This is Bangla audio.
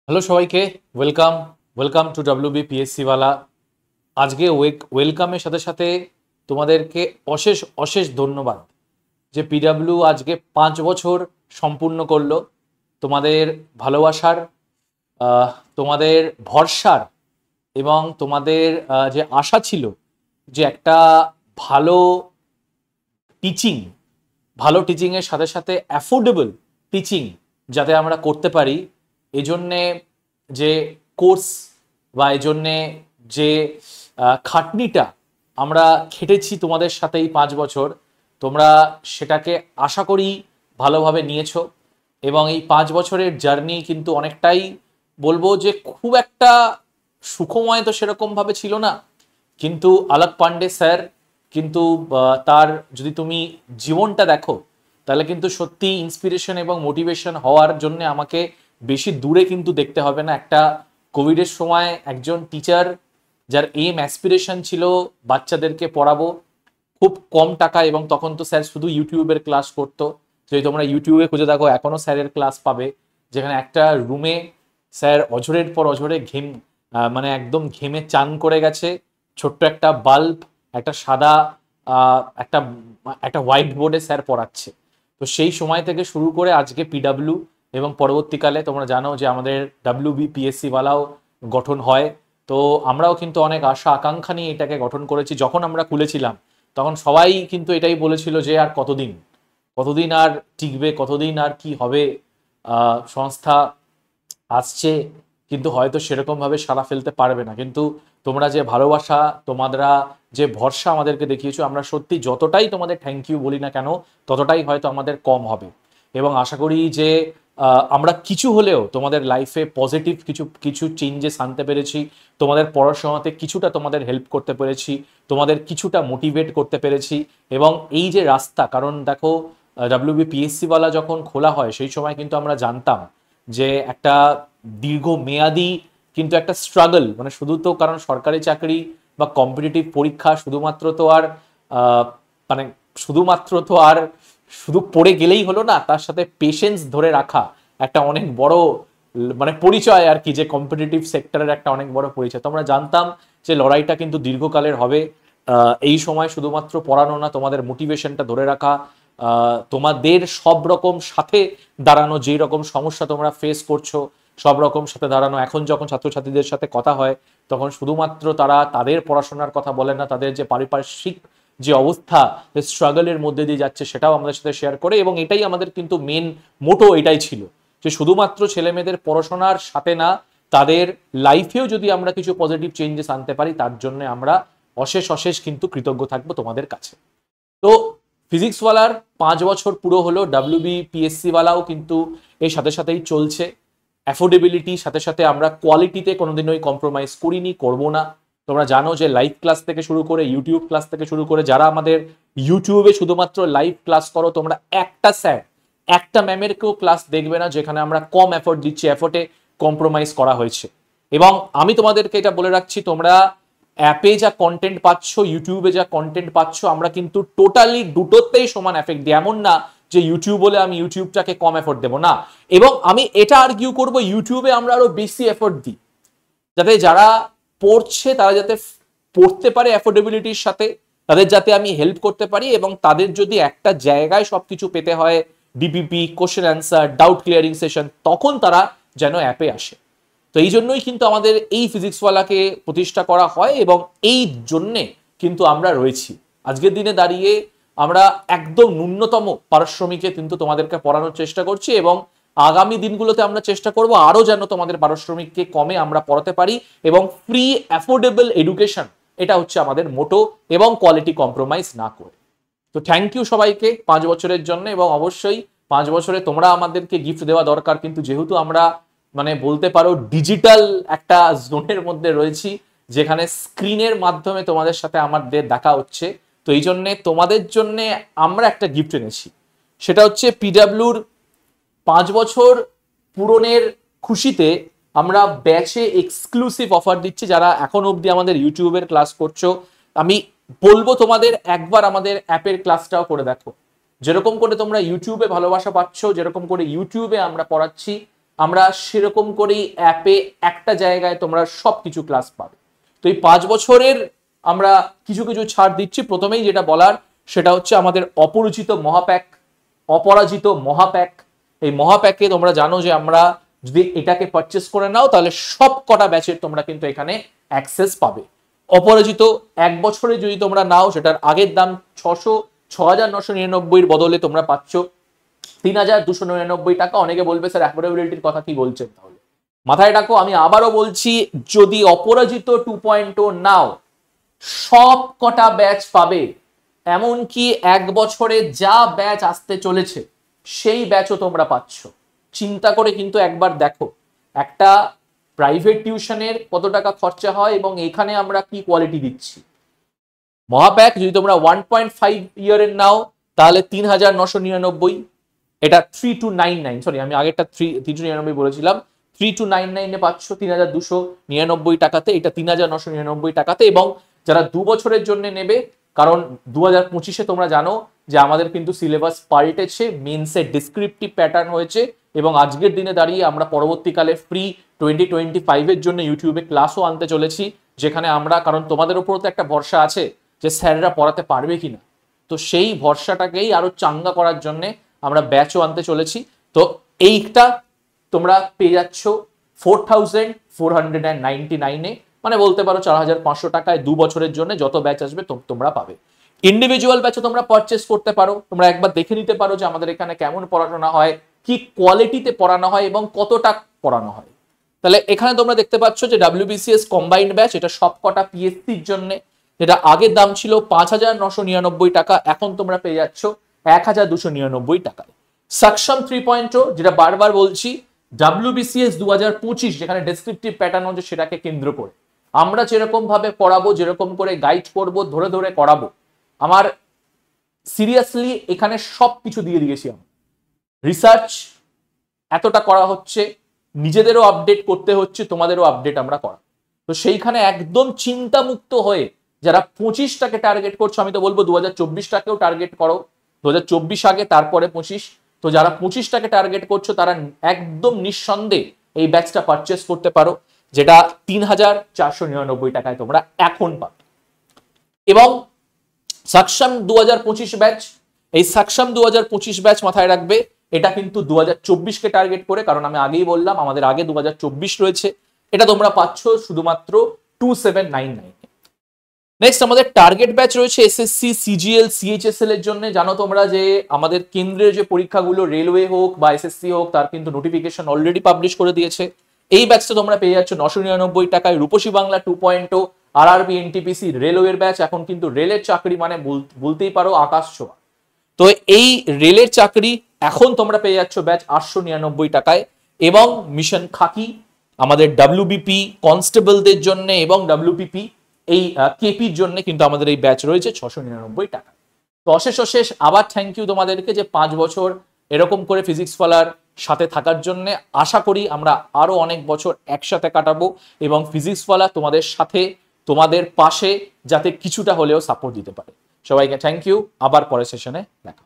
হ্যালো সবাইকে, ওয়েলকাম ওয়েলকাম টু WBPSC ওয়ালা। আজকে ওয়েলকামের সাথে সাথে তোমাদেরকে অশেষ অশেষ ধন্যবাদ যে পিডাব্লিউ আজকে 5 বছর সম্পূর্ণ করলো। তোমাদের ভালোবাসার, আহ, তোমাদের ভরসার এবং তোমাদের যে আশা ছিল যে একটা ভালো টিচিং, ভালো টিচিংয়ের সাথে সাথে অ্যাফোর্ডেবল টিচিং যাতে আমরা করতে পারি, এজন্যে যে কোর্স বা এজন্যে যে খাটনিটা আমরা খেটেছি তোমাদের সাথে এই 5 বছর, তোমরা সেটাকে আশা করি ভালোভাবে নিয়েছো। এবং এই 5 বছরের জার্নি কিন্তু অনেকটাই, বলবো যে খুব একটা সুখময় তো সেরকমভাবে ছিল না, কিন্তু আলাপ পান্ডে স্যার কিন্তু তার যদি তুমি জীবনটা দেখো তাহলে কিন্তু সত্যি ইন্সপিরেশন এবং মোটিভেশন হওয়ার জন্য আমাকে বেশি দূরে কিন্তু দেখতে হবে না। একটা কোভিডের সময় একজন টিচার যার অ্যাসপিরেশন ছিল বাচ্চাদেরকে পড়াবো খুব কম টাকা, এবং তখন তো স্যার শুধু ইউটিউবের ক্লাস করতো। যদি তোমরা ইউটিউবে খুঁজে দেখো এখনো স্যারের ক্লাস পাবে, যেখানে একটা রুমে স্যার অঝরের পর অঝরে মানে একদম ঘেমে চান করে গেছে, ছোট্ট একটা বাল্ব, একটা সাদা একটা একটা হোয়াইট বোর্ডে স্যার পড়াচ্ছে। তো সেই সময় থেকে শুরু করে আজকে পিডাব্লিউ এবং পরবর্তীকালে তোমরা জানো যে আমাদের WBPSC ওয়ালাও গঠন হয়। তো আমরাও কিন্তু অনেক আশা আকাঙ্ক্ষা নিয়ে এটাকে গঠন করেছি। যখন আমরা খুলেছিলাম তখন সবাই কিন্তু এটাই বলেছিল যে আর কতদিন, কতদিন আর টিকবে, কতদিন আর কি হবে সংস্থা আসছে, কিন্তু হয়তো সেরকম ভাবে সাড়া ফেলতে পারবে না। কিন্তু তোমরা যে ভালোবাসা, তোমরা যে ভরসা আমাদেরকে দেখিয়েছো, আমরা সত্যি যতটাই তোমাদের থ্যাংক ইউ বলি না কেন ততটাই হয়তো আমাদের কম হবে। এবং আশা করি যে আমরা কিছু হলেও তোমাদের লাইফে পজিটিভ কিছু কিছু চেঞ্জেস আনতে পেরেছি, তোমাদের পড়াশোনাতে কিছুটা তোমাদের হেল্প করতে পেরেছি, তোমাদের কিছুটা মোটিভেট করতে পেরেছি। এবং এই যে রাস্তা, কারণ দেখো WBPSC ওয়ালা যখন খোলা হয় সেই সময় কিন্তু আমরা জানতাম যে একটা দীর্ঘমেয়াদী কিন্তু একটা স্ট্রাগল, মানে শুধু তো কারণ সরকারি চাকরি বা কম্পিটিটিভ পরীক্ষা শুধুমাত্র তো আর আহ, মানে শুধুমাত্র তো আর শুধু পড়ে গেলেই হলো না, তার সাথে পেশেন্স ধরে রাখা একটা অনেক বড় মানে পরিচয় আর কি, যে কম্পিটিটিভ সেক্টরের একটা অনেক বড় পরিচয়। তো আমরা জানতাম যে লড়াইটা কিন্তু দীর্ঘকালের হবে। এই সময় শুধুমাত্র পড়ানো না, তোমাদের মোটিভেশনটা ধরে রাখা, তোমাদের সব রকম সাথে দাঁড়ানো, যেই রকম সমস্যা তোমরা ফেস করছো সব রকম সাথে দাঁড়ানো। এখন যখন ছাত্রছাত্রীদের সাথে কথা হয় তখন শুধুমাত্র তারা তাদের পড়াশোনার কথা বলে না, তাদের যে পারিপার্শ্বিক যে অবস্থা, যে স্ট্রাগলের মধ্যে দিয়ে যাচ্ছে সেটাও আমাদের সাথে শেয়ার করে। এবং এটাই আমাদের কিন্তু মেন মোটো এটাই ছিল যে শুধুমাত্র ছেলে মেয়েদের পড়াশোনার সাথে না, তাদের লাইফেও যদি আমরা কিছু পজিটিভ চেঞ্জেস আনতে পারি তার জন্য আমরা অশেষ অশেষ কিন্তু কৃতজ্ঞ থাকবো তোমাদের কাছে। তো ফিজিক্সওয়ালার 5 বছর পুরো হলো, WBPSC ওয়ালাও কিন্তু এর সাথে সাথেই চলছে। অ্যাফোর্ডেবিলিটি সাথে সাথে আমরা কোয়ালিটিতে কোনোদিনই কম্প্রোমাইজ করিনি, করবো না। তোমরা জানো যে লাইভ ক্লাস থেকে শুরু করে ইউটিউব ক্লাস থেকে শুরু করে যারা আমাদের ইউটিউবে শুধুমাত্র লাইভ ক্লাস করো, তোমরা একটা স্যার একটা ম্যামের কেউ ক্লাস দেখবে না যেখানে আমরা কম এফোর্ট দিচ্ছি, এফোর্টে কম্প্রোমাইজ করা হয়েছে। এবং আমি তোমাদেরকে এটা বলে রাখছি, তোমরা অ্যাপে যা কন্টেন্ট পাচ্ছ, ইউটিউবে যা কন্টেন্ট পাচ্ছ, আমরা কিন্তু টোটালি দুটোতেই সমান এফেক্ট দিই। এমন না যে ইউটিউব বলে আমি ইউটিউবটাকে কম এফোর্ট দেবো না। এবং আমি এটা আর্গিউ করব, ইউটিউবে আমরা আরো বেশি এফোর্ট দিই যাতে যারা পড়ছে তারা যাতে পড়তে পারে অ্যাফোর্ডেবিলিটির সাথে, তাদের যাতে আমি হেল্প করতে পারি। এবং তাদের যদি একটা জায়গায় সবকিছু পেতে হয়, DPP, question answer, doubt clearing session, তখন তারা যেন অ্যাপে আসে। তো এই জন্যই কিন্তু আমাদের এই ফিজিক্সওয়ালাকে প্রতিষ্ঠা করা হয়, এবং এই জন্যে কিন্তু আমরা রয়েছি। আজকের দিনে দাঁড়িয়ে আমরা একদম ন্যূনতম পারিশ্রমিকে কিন্তু তোমাদেরকে পড়ানোর চেষ্টা করছি, এবং আগামী দিনগুলোতে আমরা চেষ্টা করব আরো যেন তোমাদের পারিশ্রমিককে কমে আমরা পড়াতে পারি, এবং ফ্রি অ্যাফোর্ডেবল এডুকেশন, এটা হচ্ছে আমাদের মোটো, এবং কোয়ালিটি কম্প্রোমাইজ না করে। তো থ্যাংক ইউ সবাইকে 5 বছরের জন্য। এবং অবশ্যই 5 বছরে তোমরা আমাদেরকে গিফট দেওয়া দরকার, কিন্তু যেহেতু আমরা মানে বলতে পারো ডিজিটাল একটা জোনের মধ্যে রয়েছি যেখানে স্ক্রিনের মাধ্যমে তোমাদের সাথে আমাদের দেখা হচ্ছে, তো এই জন্য তোমাদের জন্য আমরা একটা গিফট এনেছি। সেটা হচ্ছে পিডাব্লিউর 5 বছর পূরণের খুশিতে আমরা ব্যাচে এক্সক্লুসিভ অফার দিচ্ছি। যারা এখন অবধি আমাদের ইউটিউবের ক্লাস করছো, আমি বলবো তোমাদের একবার আমাদের অ্যাপের ক্লাসটাও করে দেখো। যেরকম করে তোমরা ইউটিউবে ভালোবাসা পাচ্ছ, যেরকম করে ইউটিউবে আমরা পড়াচ্ছি, আমরা সেরকম করেই অ্যাপে একটা জায়গায় তোমরা সবকিছু ক্লাস পাবে। তো এই 5 বছরের আমরা কিছু কিছু ছাড় দিচ্ছি। প্রথমেই যেটা বলার সেটা হচ্ছে আমাদের অপরাজিত মহাপ্যাক। এই মহাপ্যাকে তোমরা জানো যে আমরা যদি এটাকে পারচেস করে নাও তাহলে সব কটা ব্যাচের তোমরা কিন্তু এখানে অ্যাক্সেস পাবে। অপরাজিত 1 বছরে যদি তোমরা নাও সেটার আগের দাম 6,999 বদলে তোমরা পাচ্ছ 3,299 টাকা। অনেকে বলবে স্যার অ্যাফোর্ডেবিলিটির কথা কি বলছেন, তাহলে মাথায় রাখো আমি আবারও বলছি, যদি অপরাজিত 2.0 নাও সব কটা ব্যাচ পাবে, এমনকি 1 বছরে যা ব্যাচ আসতে চলেছে সেই ব্যাচও তোমরা পাচ্ছ। চিন্তা করে কিন্তু একবার দেখো একটা প্রাইভেট টিউশনের কত টাকা খরচা হয় এবং এখানে আমরা কি কোয়ালিটি দিচ্ছি। মহাপ্যাক যদি তোমরা 1.5 ইয়ারের নাও তাহলে 3,999, এটা 3299, সরি আমি আগেরটা 3299 বলেছিলাম, 3299 এ পাচ্ছ 3,299 টাকাতে, এটা 3,999 টাকাতে। এবং যারা 2 বছরের জন্য নেবে, কারণ 2025-এ তোমরা জানো যে আমাদের কিন্তু সিলেবাস পাল্টেছে, মেন্সের ডিসক্রিপটিভ প্যাটার্ন হয়েছে এবং আজকের দিনে দাঁড়িয়ে আমরা পরবর্তীকালে ফ্রি 2025-এর জন্য ইউটিউবে ক্লাসও আনতে চলেছি, যেখানে আমরা, কারণ তোমাদের উপর তো একটা ভরসা আছে যে স্যাররা পড়াতে পারবে কিনা, তো সেই ভরসাটাকেই আরো চাঙ্গা করার জন্য আমরা ব্যাচও আনতে চলেছি। তো এইটা তোমরা পেয়ে যাচ্ছ 4,499-এ, মানে বলতে পারো 4,500 টাকায় 2 বছরের জন্য যত ব্যাচ আসবে তোমরা পাবে। ইন্ডিভিজুয়াল ব্যাচও তোমরা পারচেস করতে পারো, তোমরা একবার দেখে নিতে পারো যে আমাদের এখানে কেমন পড়াশোনা হয়, কি কোয়ালিটিতে পড়ানো হয় এবং কতটা পড়ানো হয়। তাহলে এখানে তোমরা দেখতে পাচ্ছ যে WBCS কম্বাইন্ড ব্যাচ, এটা সবকটা পিএসসির জন্য, যেটা আগের দাম ছিল 5,999 টাকা, এখন তোমরা পেয়ে যাচ্ছ 1,299 টাকায়। সাকশম 3.0, যেটা বারবার বলছি, WBCS 2025 যেখানে ডেসক্রিপটিভ প্যাটার্ন হচ্ছে সেটাকে কেন্দ্র করে আমরা যেরকম ভাবে পড়াবো, যেরকম করে গাইড করব, ধরে ধরে করাবো, আমার সিরিয়াসলি এখানে সবকিছু দিয়ে দিয়েছি। আমি রিসার্চ এতটা করা হচ্ছে, নিজেদেরও আপডেট করতে হচ্ছে, তোমাদেরও আপডেট আমরা করা, তো সেইখানে একদম চিন্তামুক্ত হয়ে যারা 25টাকে টার্গেট করছো, আমি তো বলবো 2024টাকেও টার্গেট করো, 2024 আগে তারপরে 25। তো যারা 25টাকে টার্গেট করছো তারা একদম নিঃসন্দেহে এই ব্যাচটা পারচেস করতে পারো, যেটা 3,499 টাকায় তোমরা এখন পাবে। এবং সাকশম 2025 ব্যাচ, এই সাকশম 2025 ব্যাচ মাথায় রাখবে, এটা কিন্তু 2024কে টার্গেট করে, কারণ আমি আগেই বললাম আমাদের আগে 2024 রয়েছে। এটা তোমরা পাচ্ছ শুধুমাত্র 2799। নেক্সট আমাদের টার্গেট ব্যাচ রয়েছে এসএসসি, সিজিএল, সিএইচএসএল এর জন্য। জানো তোমরা যে আমাদের কেন্দ্রের যে পরীক্ষাগুলো, রেলওয়ে হোক বা এসএসসি হোক, তার কিন্তু নোটিফিকেশন অলরেডি পাবলিশ করে দিয়েছে। এই ব্যাচটা তোমরা পেয়ে যাচ্ছ 999 টাকায়। রূপসী বাংলা 2.0, আরআরবি, এনটিপিসি, রেলওয়ের ব্যাচ, এখন কিন্তু রেলের চাকরি মানে বলতেই পারো আকাশ ছোঁয়া। তো এই রেলের চাকরি এখন তোমরা পেয়ে যাচ্ছ ব্যাচ 899 টাকায়। এবং মিশন খাকি আমাদের WBP কনস্টেবলদের জন্য এবং WPP এই কেপির জন্য কিন্তু আমাদের এই ব্যাচ রয়েছে 699 টাকা। তো অশেষ আবার থ্যাংক ইউ তোমাদেরকে যে 5 বছর এরকম করে ফিজিক্স ফলার সাথে থাকার জন্য। আশা করি আমরা আরো অনেক বছর একসাথে কাটাবো এবং ফিজিক্স ফলা তোমাদের সাথে, তোমাদের পাশে যাতে কিছুটা হলেও সাপোর্ট দিতে পারে। সবাইকে থ্যাংক ইউ, আবার পরের সেশনে দেখা।